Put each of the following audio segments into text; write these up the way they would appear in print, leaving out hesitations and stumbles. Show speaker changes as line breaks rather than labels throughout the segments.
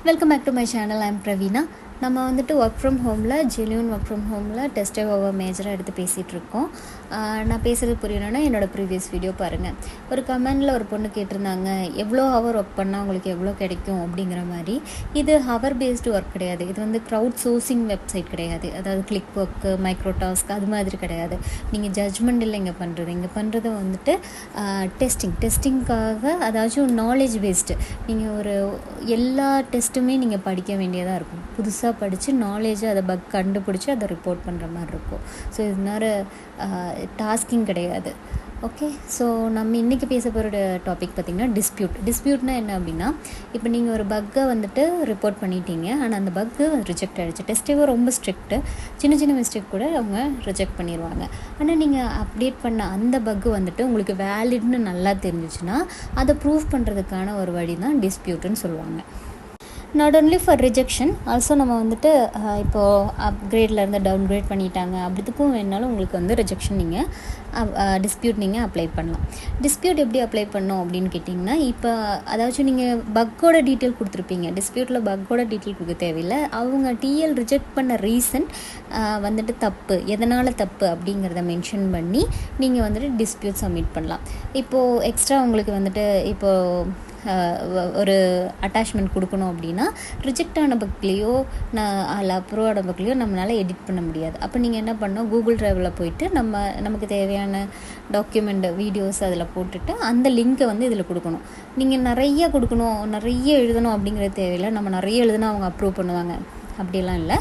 Welcome back to my channel. I'm Praveena. நம்ம வந்துட்டு work from ஹோமில் ஜென்யூன் ஒர்க் ஃப்ரம் ஹோமில் டெஸ்ட் ஓவர் மேஜராக எடுத்து பேசிகிட்ருக்கோம். நான் பேசுகிறது புரியணுன்னா என்னோடய ப்ரீவியஸ் வீடியோ பாருங்கள். ஒரு கமெண்டில் ஒரு பொண்ணு கேட்டிருந்தாங்க, எவ்வளோ ஹவர் ஒர்க் பண்ணால் உங்களுக்கு எவ்வளோ கிடைக்கும் அப்படிங்கிற மாதிரி. இது ஹவர் பேஸ்டு ஒர்க் கிடையாது. இது வந்து க்ரௌட் சோர்சிங் வெப்சைட் கிடையாது. அதாவது கிளிக் ஒர்க்கு, மைக்ரோ டாஸ்க் அது மாதிரி கிடையாது. நீங்கள் ஜட்ஜ்மெண்ட் இல்லை இங்கே பண்ணுறது வந்துட்டு டெஸ்டிங்காக, அதாச்சும் நாலேஜ் பேஸ்டு. நீங்கள் ஒரு எல்லா டெஸ்ட்டுமே நீங்கள் படிக்க வேண்டியதாக இருக்கும். புதுசாக படித்து நாலேஜை அதை பக் கண்டுபிடிச்சி அதை ரிப்போர்ட் பண்ணுற மாதிரி இருக்கும். ஸோ இதனால டாஸ்கிங் கிடையாது. ஓகே, ஸோ நம்ம இன்றைக்கி பேச போகிற டாபிக் பார்த்திங்கன்னா டிஸ்பியூட்னா என்ன அப்படின்னா, இப்போ நீங்கள் ஒரு பக்கை வந்துட்டு ரிப்போர்ட் பண்ணிட்டீங்க, ஆனால் அந்த பக்கு ரிஜெக்ட் ஆகிடுச்சு. டெஸ்ட்டேவோ ரொம்ப ஸ்ட்ரிக்ட்டு, சின்ன மிஸ்டேக் கூட அவங்க ரிஜெக்ட் பண்ணிடுவாங்க. ஆனால் நீங்கள் அப்டேட் பண்ண அந்த பக்கு வந்துட்டு உங்களுக்கு வேலிட்னு நல்லா தெரிஞ்சிச்சுன்னா அதை ப்ரூவ் பண்ணுறதுக்கான ஒரு வழி தான் டிஸ்பியூட்டுன்னு சொல்லுவாங்க. Not only for rejection, also நம்ம வந்துட்டு இப்போது அப்கிரேட்லேருந்து டவுன்கிரேட் பண்ணிட்டாங்க அப்படிதுக்கும் வேணாலும் உங்களுக்கு வந்து ரிஜெக்ஷன் நீங்கள் டிஸ்பியூட் நீங்கள் அப்ளை பண்ணலாம். டிஸ்பியூட் எப்படி அப்ளை பண்ணோம் அப்படின்னு கேட்டிங்கன்னா, இப்போ அதாச்சும் நீங்கள் பக்கோட டீட்டெயில் கொடுத்துருப்பீங்க. டிஸ்பியூட்டில் பக்கோட டீட்டெயில் கொடுக்க தேவையில்லை. அவங்க டிஎல் ரிஜெக்ட் பண்ண ரீசன் வந்துட்டு தப்பு, எதனால் தப்பு அப்படிங்கிறத மென்ஷன் பண்ணி நீங்கள் வந்துட்டு டிஸ்பியூட் சப்மிட் பண்ணலாம். இப்போது எக்ஸ்ட்ரா உங்களுக்கு வந்துட்டு இப்போது ஒரு அட்டாச்மெண்ட் கொடுக்கணும் அப்படின்னா ரிஜெக்ட் ஆன பக்லேயோ அதில் அப்ரூவ் ஆன பக்லேயோ நம்மளால் எடிட் பண்ண முடியாது. அப்போ நீங்கள் என்ன பண்ணணும், கூகுள் ட்ரைவில் போயிட்டு நமக்கு தேவையான டாக்குமெண்ட் வீடியோஸ் அதில் போட்டுட்டு அந்த லிங்க்கை வந்து இதில் கொடுக்கணும். நீங்கள் நிறைய எழுதணும் அப்படிங்கிறது தேவையில்லை. நம்ம நிறைய எழுதுனா அவங்க அப்ரூவ் பண்ணுவாங்க அப்படிலாம் இல்லை.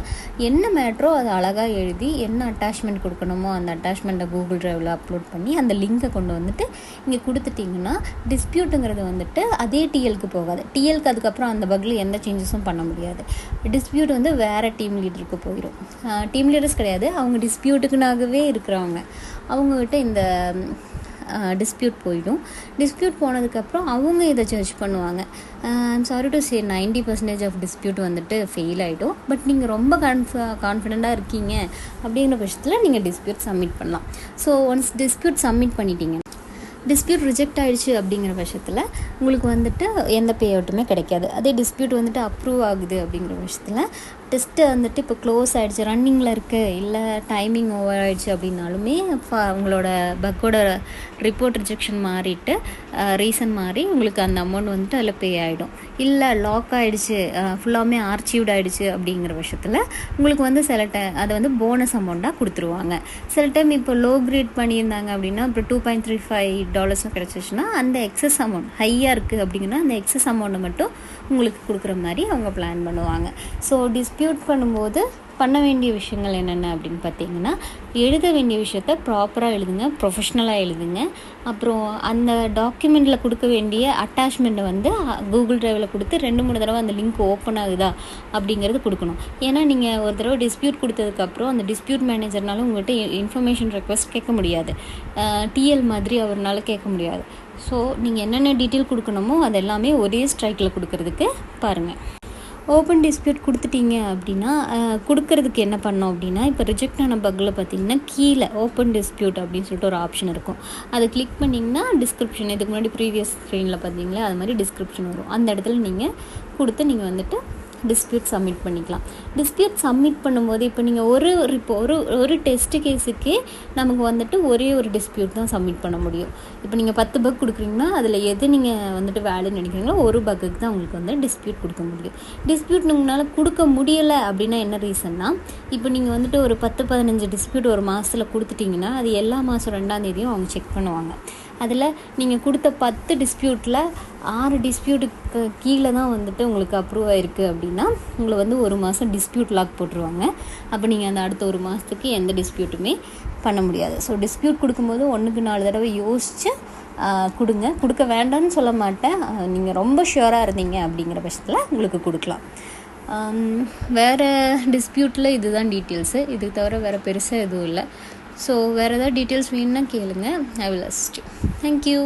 என்ன மேட்ரோ அதை அழகாக எழுதி என்ன அட்டாச்மெண்ட் கொடுக்கணுமோ அந்த அட்டாச்மெண்ட்டை கூகுள் ட்ரைவில் அப்லோட் பண்ணி அந்த லிங்கை கொண்டு வந்துட்டு இங்கே கொடுத்துட்டிங்கன்னா டிஸ்பியூட்டுங்கிறது வந்துட்டு அதே டிஎல்க்கு போகாது. டிஎல்க்கு அதுக்கப்புறம் அந்த பக்கில் எந்த சேஞ்சஸும் பண்ண முடியாது. டிஸ்பியூட் வந்து வேறு டீம் லீடருக்கு போயிடும். டீம் லீடர்ஸ் கிடையாது, அவங்க டிஸ்பியூட்டுக்குனாகவே இருக்கிறவங்க, அவங்கக்கிட்ட இந்த டிஸ்பியூட் போயிடும். டிஸ்பியூட் போனதுக்கப்புறம் அவங்க இதை ஜட்ஜ் பண்ணுவாங்க. I'm sorry to say 90% of dispute வந்துட்டு ஃபெயில் ஆகிடும். பட் நீங்கள் ரொம்ப கான்ஃபிடெண்ட்டாக இருக்கீங்க அப்படிங்கிற பட்சத்தில் நீங்கள் டிஸ்பியூட் சப்மிட் பண்ணலாம். ஸோ ஒன்ஸ் டிஸ்பியூட் சப்மிட் பண்ணிட்டீங்க, டிஸ்பியூட் ரிஜெக்ட் ஆகிடுச்சு அப்படிங்கிற பட்சத்தில் உங்களுக்கு வந்துட்டு எந்த பே அவுட்டுமே கிடைக்காது. அதே டிஸ்பியூட் வந்துட்டு அப்ரூவ் ஆகுது அப்படிங்கிற பட்சத்தில் டெஸ்ட்டு வந்துட்டு இப்போ க்ளோஸ் ஆகிடுச்சு, ரன்னிங்கில் இருக்குது, இல்லை டைமிங் ஓவர் ஆகிடுச்சு அப்படின்னாலுமே உங்களோட பக்கோட ரிப்போர்ட் ரிஜெக்ஷன் மாறிட்டு ரீசன் மாறி உங்களுக்கு அந்த அமௌண்ட் வந்துட்டு அதில் பே ஆகிடும். இல்லை லாக் ஆகிடுச்சு, ஃபுல்லாமே ஆர்ச்சீவ்ட் ஆகிடுச்சு அப்படிங்கிற பட்சத்தில் உங்களுக்கு வந்து சில அதை வந்து போனஸ் அமௌண்ட்டாக கொடுத்துருவாங்க. சில டைம் இப்போ லோ கிரேட் பண்ணியிருந்தாங்க அப்படின்னா இப்போ $2.35 கிடச்சிச்சுன்னா அந்த எக்ஸஸ் அமௌண்ட் ஹையாக இருக்குது அப்படிங்கன்னா அந்த எக்ஸஸ் அமௌண்ட்டை மட்டும் உங்களுக்கு கொடுக்குற மாதிரி அவங்க பிளான் பண்ணுவாங்க. ஸோ டிஸ்பியூட் பண்ணும்போது பண்ண வேண்டிய விஷயங்கள் என்னென்ன அப்படின்னு பார்த்தீங்கன்னா, எழுத வேண்டிய விஷயத்த ப்ராப்பராக எழுதுங்க, ப்ரொஃபஷ்னலாக எழுதுங்க. அப்புறம் அந்த டாக்குமெண்ட்டில் கொடுக்க வேண்டிய அட்டாச்மெண்ட்டை வந்து கூகுள் ட்ரைவில் கொடுத்து 2-3 தடவை அந்த லிங்க் ஓப்பன் ஆகுதா அப்படிங்கிறது கொடுக்கணும். ஏன்னா நீங்கள் ஒரு தடவை டிஸ்பியூட் கொடுத்ததுக்கப்புறம் அந்த டிஸ்பியூட் மேனேஜர்னால உங்கள்கிட்ட இன்ஃபர்மேஷன் ரெக்வஸ்ட் கேட்க முடியாது, டிஎல் மாதிரி அவர்னால கேட்க முடியாது. ஸோ நீங்கள் என்னென்ன டீட்டெயில் கொடுக்கணுமோ அது எல்லாமே ஒரே ஸ்ட்ரைக்கில் கொடுக்கறதுக்கு பாருங்கள். ஓப்பன் டிஸ்பியூட் கொடுத்துட்டீங்க அப்படின்னா கொடுக்கறதுக்கு என்ன பண்ணோம் அப்படின்னா, இப்போ ரிஜெக்ட் ஆன பக்கில் பார்த்தீங்கன்னா கீழே ஓப்பன் டிஸ்பியூட் அப்படின்னு சொல்லிட்டு ஒரு ஆப்ஷன் இருக்கும். அதை கிளிக் பண்ணிங்கன்னா டிஸ்கிரிப்ஷன், இதுக்கு முன்னாடி ப்ரீவியஸ் ஸ்க்ரீனில் பார்த்தீங்களா அது மாதிரி டிஸ்கிரிப்ஷன் வரும். அந்த இடத்துல நீங்கள் கொடுத்து நீங்கள் வந்துட்டு டிஸ்பியூட் சப்மிட் பண்ணிக்கலாம். டிஸ்பியூட் சப்மிட் பண்ணும்போது இப்போ நீங்கள் ஒரு டெஸ்ட் கேஸுக்கே நமக்கு வந்துட்டு ஒரே ஒரு டிஸ்பியூட் தான் சப்மிட் பண்ண முடியும். இப்போ நீங்கள் 10 பக் கொடுக்குறீங்கன்னா அதில் எது நீங்கள் வந்துட்டு வேலைன்னு நினைக்கிறீங்களோ ஒரு பக்குக்கு தான் உங்களுக்கு வந்து டிஸ்பியூட் கொடுக்க முடியும். டிஸ்பியூட் உங்களால் கொடுக்க முடியலை அப்படின்னா என்ன ரீசன்னா, இப்போ நீங்கள் வந்துட்டு ஒரு 10-15 டிஸ்பியூட் ஒரு மாதத்தில் கொடுத்துட்டிங்கன்னா அது எல்லா மாதம் 2ஆம் தேதியும் அவங்க செக் பண்ணுவாங்க. அதில் நீங்கள் கொடுத்த 10 டிஸ்பியூட்டில் 6 டிஸ்பியூட்டுக்கு கீழே தான் வந்துட்டு உங்களுக்கு அப்ரூவ் ஆகிருக்கு அப்படின்னா உங்களை வந்து ஒரு மாதம் டிஸ்பியூட் லாக் போட்டுருவாங்க. அப்போ நீங்கள் அந்த அடுத்த ஒரு மாதத்துக்கு எந்த டிஸ்பியூட்டுமே பண்ண முடியாது. ஸோ டிஸ்பியூட் கொடுக்கும்போது 1-4 தடவை யோசித்து கொடுக்க வேண்டாம்னு சொல்ல மாட்டேன். நீங்கள் ரொம்ப ஷியோராக இருந்தீங்க அப்படிங்கிற பட்சத்தில் உங்களுக்கு கொடுக்கலாம். வேறு டிஸ்பியூட்டில் இதுதான் டீட்டெயில்ஸு. இது தவிர வேறு பெருசாக எதுவும் இல்லை. ஸோ வேறு ஏதாவது டீட்டெயில்ஸ் வேணும்னா கேளுங்க, I will assist you. Thank you.